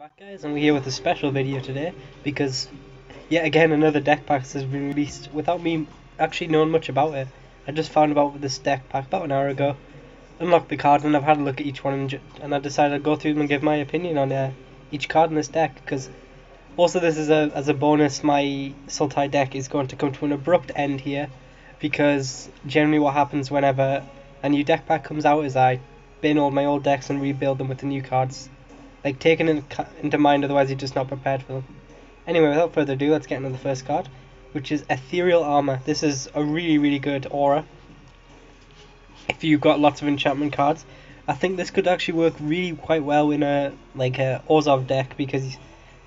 back, guys, and we're here with a special video today because yet again another deck pack has been released without me actually knowing much about it. I just found about this deck pack about an hour ago, unlocked the cards, and I've had a look at each one, and I decided I'd go through them and give my opinion on each card in this deck. Because also this is as a bonus, my Sultai deck is going to come to an abrupt end here, because generally what happens whenever a new deck pack comes out is I bin all my old decks and rebuild them with the new cards. Like, taken into mind, otherwise you're just not prepared for them. Anyway, without further ado, let's get into the first card, which is Ethereal Armor. This is a really good aura if you've got lots of enchantment cards. I think this could actually work really quite well in a Orzhov deck, because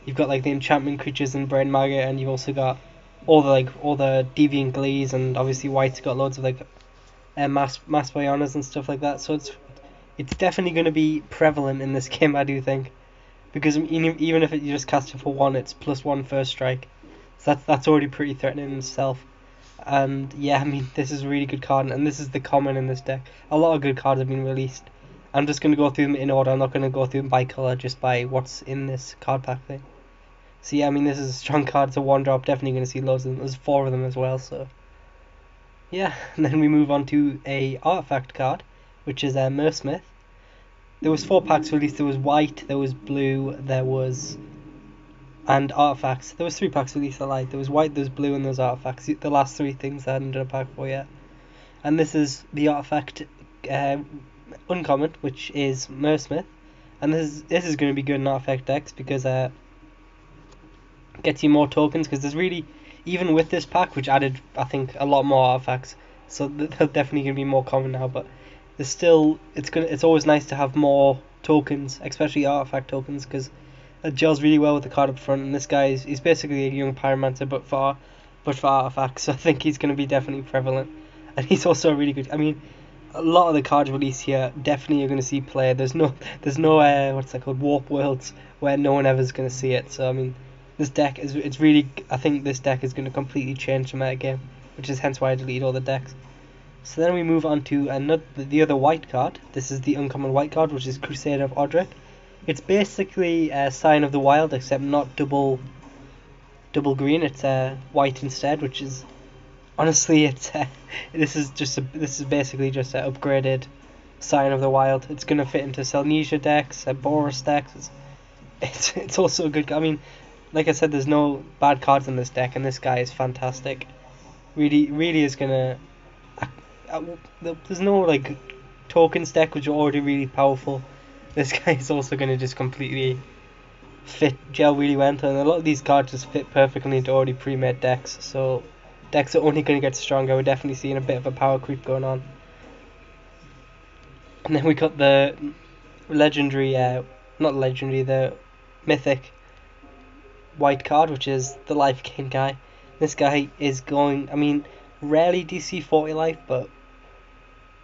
you've got like the enchantment creatures in Brain Maggot, and you've also got all the Deviant Glees, and obviously white's got loads of mass Bionas and stuff like that. So it's definitely going to be prevalent in this game, I do think, because even if you just cast it for one, it's +1 first strike, so that's already pretty threatening in itself. And yeah, I mean, this is a really good card, and this is the common in this deck. A lot of good cards have been released. I'm just going to go through them in order. I'm not going to go through them by colour, just by what's in this card pack thing. So yeah, I mean, this is a strong card. It's a 1-drop, definitely going to see loads of them. There's 4 of them as well, so yeah. And then we move on to a artifact card, which is Mersmith. There was 4 packs released. There was white, there was blue, and artifacts. There was 3 packs released. I lied. There was white, there was blue, and there was artifacts. The last 3 things I hadn't done a pack for yet. And this is the artifact uncommon, which is Mersmith. And this is going to be good in artifact decks, because gets you more tokens. Because there's really, even with this pack, which added I think a lot more artifacts, so they're definitely going to be more common now. But there's still, it's always nice to have more tokens, especially artifact tokens, because it gels really well with the card up front. And this guy he's basically a young pyromancer, but for artifacts. So I think he's going to be definitely prevalent, and he's also really good. I mean, a lot of the cards released here definitely you're going to see play. There's no what's that called, warp worlds, where no one ever's going to see it. So I mean, this deck it's really, I think this deck is going to completely change the meta game, which is hence why I deleted all the decks. So then we move on to the other white card. This is the uncommon white card, which is Crusader of Odric. It's basically a Sign of the Wild, except not double green. It's white instead, which is honestly this is basically just an upgraded Sign of the Wild. It's gonna fit into Selnesia decks, Boros decks. It's also a good. I mean, like I said, there's no bad cards in this deck, and this guy is fantastic. Really is gonna. There's no tokens deck which are already really powerful. This guy is also going to just completely gel really well, and a lot of these cards just fit perfectly into already pre-made decks, so decks are only going to get stronger. We're definitely seeing a bit of a power creep going on. And then we got the legendary, the mythic white card, which is the life gain guy. This guy is going, I mean, rarely DC 40 life, but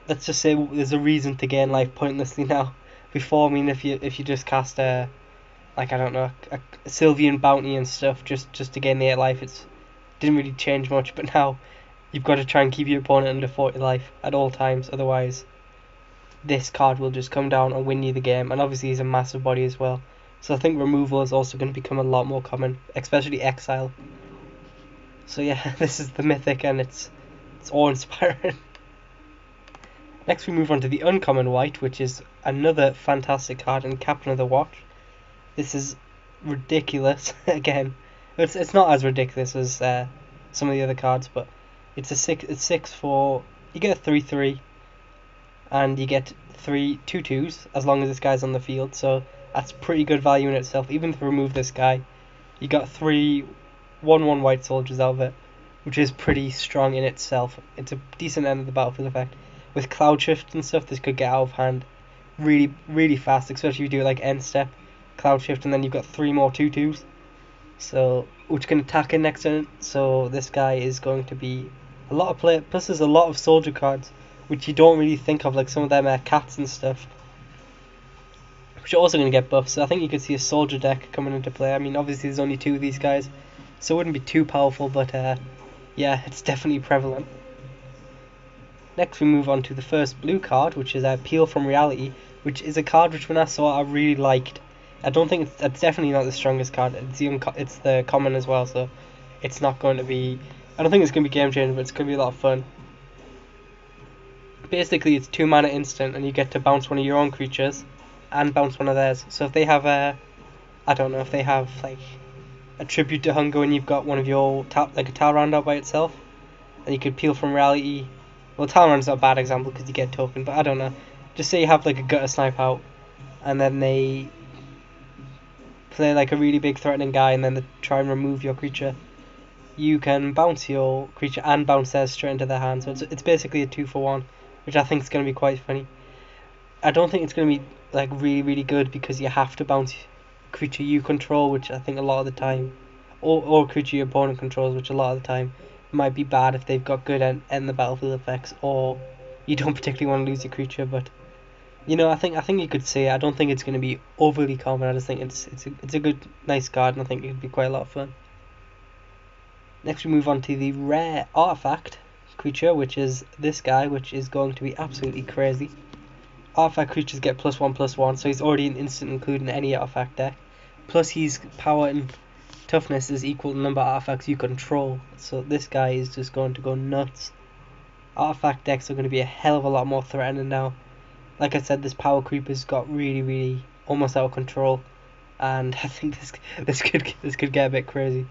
let's just say there's a reason to gain life pointlessly now. Before, I mean, if you just cast a Sylvian bounty and stuff just to gain the 8 life, it didn't really change much. But now you've got to try and keep your opponent under 40 life at all times, otherwise this card will just come down and win you the game. And obviously he's a massive body as well, so I think removal is also going to become a lot more common, especially exile. So yeah, this is the mythic, and it's awe-inspiring. Next we move on to the uncommon white, which is another fantastic card, and Captain of the Watch. This is ridiculous. Again, it's not as ridiculous as some of the other cards, but it's 6 for, you get a 3/3, and you get 3 2/2s as long as this guy's on the field. So that's pretty good value in itself. Even to remove this guy, you got 3 1/1 white soldiers out of it, which is pretty strong in itself. It's a decent end of the battlefield effect. With Cloud Shift and stuff, this could get out of hand really fast, especially if you do end step, Cloud Shift, and then you've got 3 more 2/2s, so which can attack in next turn. So this guy is going to be a lot of play. Plus there's a lot of soldier cards which you don't really think of, like some of them are cats and stuff, which are also going to get buffs. So I think you could see a soldier deck coming into play. I mean, obviously there's only 2 of these guys, so it wouldn't be too powerful, but yeah, it's definitely prevalent. Next we move on to the first blue card, which is Peel from Reality, which is a card which when I saw I really liked. I don't think it's definitely not the strongest card. It's the common as well, so it's not going to be. I don't think it's going to be game changing, but it's going to be a lot of fun. Basically, it's 2 mana instant, and you get to bounce one of your own creatures, and bounce one of theirs. So if they have I don't know, if they have like a tribute to hunger, and you've got one of your like a Talrand out by itself, and you could peel from reality. Well, Talrand's not a bad example because you get a token, but I don't know. Just say you have like a gutter snipe out, and then they play like a really big threatening guy, and then they try and remove your creature. You can bounce your creature and bounce theirs straight into their hand, so it's basically a 2-for-1, which I think is going to be quite funny. I don't think it's going to be like really good because you have to bounce creature you control, which I think a lot of the time, or creature your opponent controls, which a lot of the time might be bad if they've got good end the battlefield effects, or you don't particularly want to lose your creature. But you know, I think you could say I don't think it's going to be overly common. I just think it's a good, nice card, and I think it could be quite a lot of fun. Next, we move on to the rare artifact creature, which is this guy, which is going to be absolutely crazy. Artifact creatures get +1/+1, so he's already an instant included in any artifact deck. Plus, his power and toughness is equal to the number of artifacts you control. So this guy is just going to go nuts. Artifact decks are going to be a hell of a lot more threatening now. Like I said, this power creep has got really almost out of control, and I think this could get a bit crazy.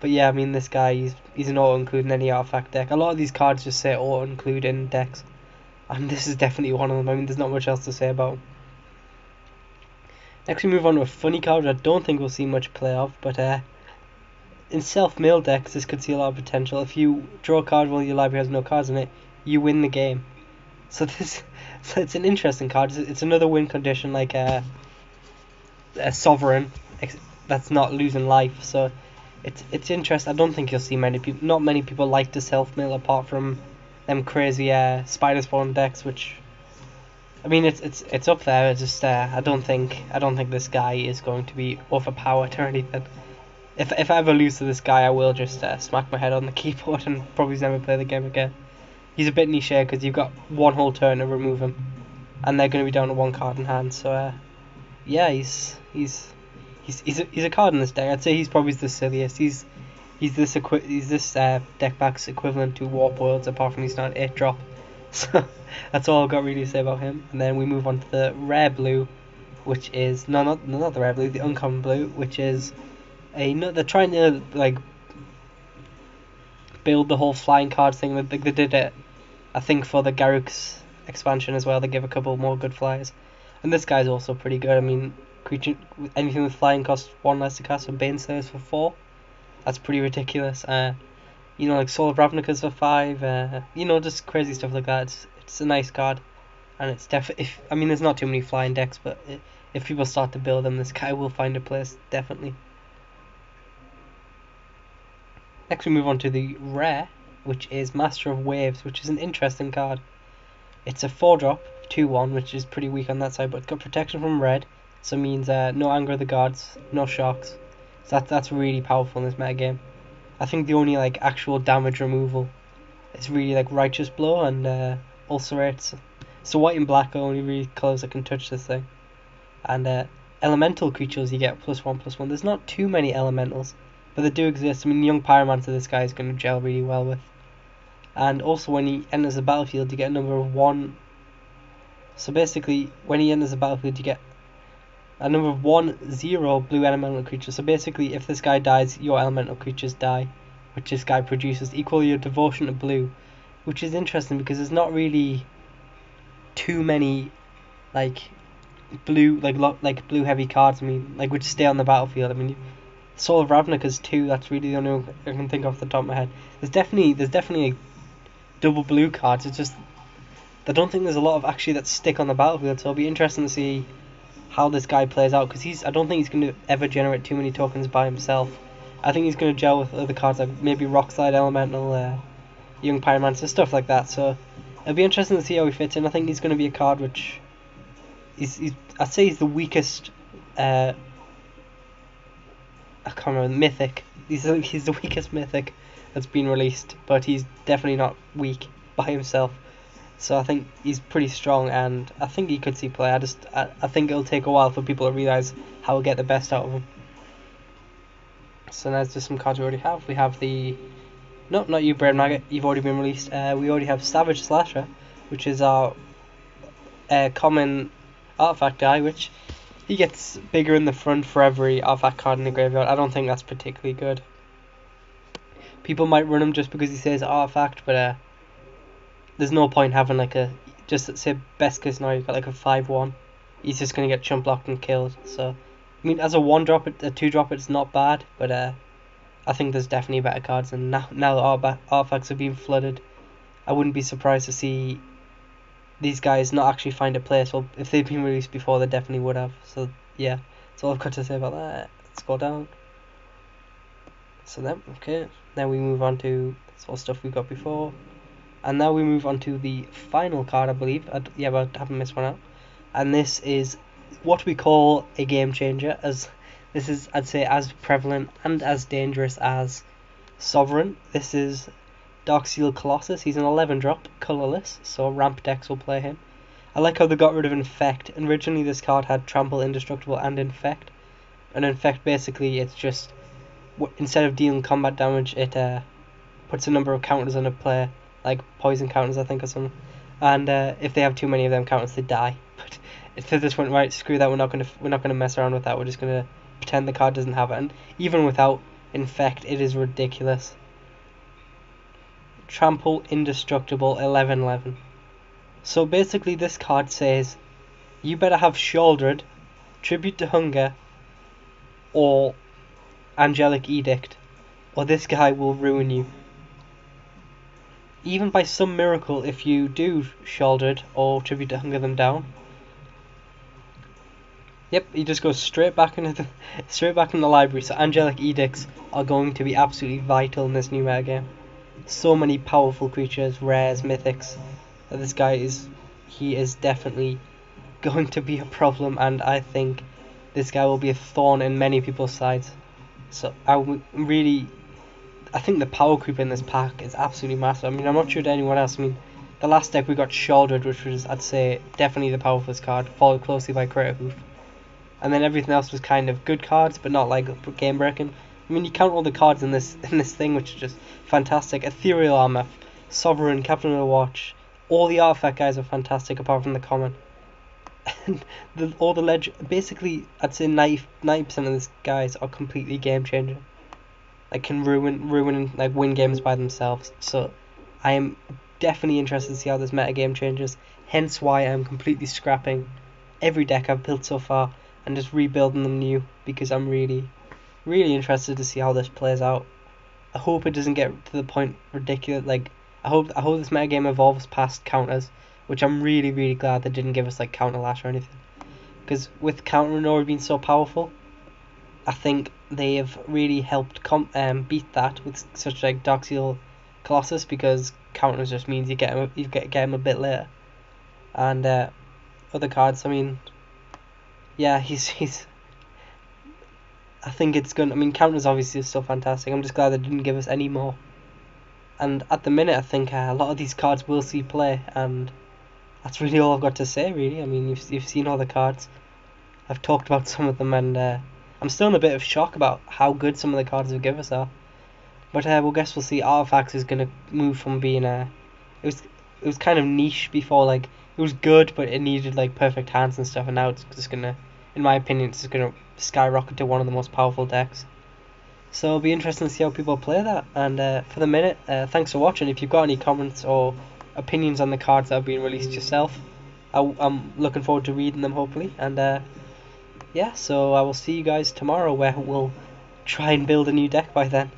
But yeah, I mean, this guy he's an auto include in any artifact deck. A lot of these cards just say auto include in decks, and this is definitely one of them. I mean, there's not much else to say about him. Next, we move on to a funny card I don't think we'll see much play of, but in self-mill decks, this could see a lot of potential. If you draw a card while your library has no cards in it, you win the game. So it's an interesting card. It's another win condition like a sovereign that's not losing life. So it's interesting. I don't think you'll see many people. Not many people like to self-mill apart from them crazy spider spawn decks, which I mean it's up there. It's just I don't think this guy is going to be overpowered or anything. If I ever lose to this guy, I will just smack my head on the keyboard and probably never play the game again. He's a bit niche because you've got one whole turn to remove him, and they're going to be down to one card in hand. So yeah, he's a card in this deck. I'd say he's probably the silliest. He's this deck pack's equivalent to Warp Worlds, apart from he's not an 8-drop. So that's all I've got really to say about him. And then we move on to the rare blue, which is not the rare blue, the uncommon blue, which is they're trying to like build the whole flying card thing. They did it, I think, for the Garruk's expansion as well. They give a couple more good flyers, and this guy's also pretty good. I mean, creature anything with flying costs 1 less to cast, so Baneslayers for 4. That's pretty ridiculous. You know, like Soul of Ravnica's for 5. You know, just crazy stuff like that. It's a nice card, and it's definitely. I mean, there's not too many flying decks, but if people start to build them, this guy will find a place definitely. Next, we move on to the rare, which is Master of Waves, which is an interesting card. It's a 4-drop, 2/1, which is pretty weak on that side, but it's got protection from red, so it means no Anger of the Gods, no shocks. So that's really powerful in this metagame. I think the only like actual damage removal is really like Righteous Blow and Ulcerates. So white and black are only really colours that can touch this thing. And elemental creatures, you get +1/+1. There's not too many elementals, but they do exist. I mean, Young Pyromancer this guy is going to gel really well with. And also when he enters the battlefield, you get a number of 1. So basically, when he enters the battlefield, you get a number of 1/0 blue elemental creatures. So basically, if this guy dies, your elemental creatures die, which this guy produces, equal your devotion to blue, which is interesting because there's not really too many like blue blue heavy cards. I mean, like which stay on the battlefield. I mean, Soul of Ravnica's 2. That's really the only one I can think off the top of my head. There's definitely double blue cards. It's just I don't think there's a lot of actually that stick on the battlefield. So it'll be interesting to see how this guy plays out, because I don't think he's going to ever generate too many tokens by himself. I think he's going to gel with other cards like maybe Rockslide Elemental, Young Pyromancer, stuff like that. So it'll be interesting to see how he fits in. I think he's going to be a card which I'd say he's the weakest. I can't remember, mythic. He's the weakest mythic that's been released, but he's definitely not weak by himself. So I think he's pretty strong, and I think he could see play. I think it'll take a while for people to realise how we'll get the best out of them. So there's just some cards we already have. We have the... No, not you, Brain Maggot. You've already been released. We already have Savage Slasher, which is our common artifact guy, which he gets bigger in the front for every artifact card in the graveyard. I don't think that's particularly good. People might run him just because he says artifact, but there's no point having like a... Just say best case scenario, you've got like a 5-1. He's just going to get chump blocked and killed. So, I mean, as a 1-drop, a 2-drop, it's not bad, but I think there's definitely better cards, and now that artifacts are being flooded, I wouldn't be surprised to see these guys not actually find a place. Well, if they'd been released before, they definitely would have. So yeah, that's all I've got to say about that. Let's go down. So then, okay, now we move on to all stuff we got before, and now we move on to the final card, I believe. Yeah, but I haven't missed one out, and this is what we call a game changer, as this is, I'd say, as prevalent and as dangerous as Sovereign. This is Darksteel Colossus. He's an 11-drop, colourless, so ramp decks will play him. I like how they got rid of Infect. Originally this card had Trample, Indestructible and Infect. And Infect, basically, it's just, instead of dealing combat damage, it puts a number of counters on a player, like poison counters, I think, or something. And if they have too many of them counters, they die. But if they just went, right, screw that, we're not gonna mess around with that. We're just gonna pretend the card doesn't have it. And even without Infect, it is ridiculous. Trample, Indestructible, 11/11. So basically this card says you better have Shouldered, Tribute to Hunger, or Angelic Edict, or this guy will ruin you. Even by some miracle, if you do Shouldered or Tribute to Hunger them down, yep, he just goes straight back into the library. So Angelic Edicts are going to be absolutely vital in this new metagame. So many powerful creatures, rares, mythics, that this guy is definitely going to be a problem, and I think this guy will be a thorn in many people's sides. So I think the power creep in this pack is absolutely massive. I mean, I'm not sure to anyone else. I mean, the last deck we got Shouldered, which was, I'd say, definitely the powerful card, followed closely by Crater Hoof. And then everything else was kind of good cards, but not like game breaking. I mean, you count all the cards in this thing, which is just fantastic. Ethereal Armor, Sovereign, Captain of the Watch, all the artifact guys are fantastic apart from the common. And all the basically, I'd say 90% of these guys are completely game changing. Like, can ruin like win games by themselves. So I am definitely interested to see how this meta game changes. Hence why I'm completely scrapping every deck I've built so far and just rebuilding them new, because I'm really interested to see how this plays out. I hope it doesn't get to the point ridiculous. Like, I hope this metagame evolves past counters, which I'm really glad they didn't give us like counter lash or anything. Because with counter and aura being so powerful, I think they have really helped beat that with such like Darksteel Colossus, because counters just means you get him a bit later. And other cards, I mean, yeah, he's I think it's good. I mean, counters obviously is still fantastic. I'm just glad they didn't give us any more. And at the minute, I think a lot of these cards will see play, and that's really all I've got to say, really. I mean, you've seen all the cards. I've talked about some of them, and I'm still in a bit of shock about how good some of the cards they give us are. But we'll see. Artifacts is going to move from being it was kind of niche before. Like, it was good, but it needed like perfect hands and stuff, and now it's just gonna, in my opinion, it's just gonna skyrocket to one of the most powerful decks. So it'll be interesting to see how people play that. And for the minute, thanks for watching. If you've got any comments or opinions on the cards that have been released yourself, I'm looking forward to reading them, hopefully. And yeah, so I will see you guys tomorrow, where we'll try and build a new deck by then.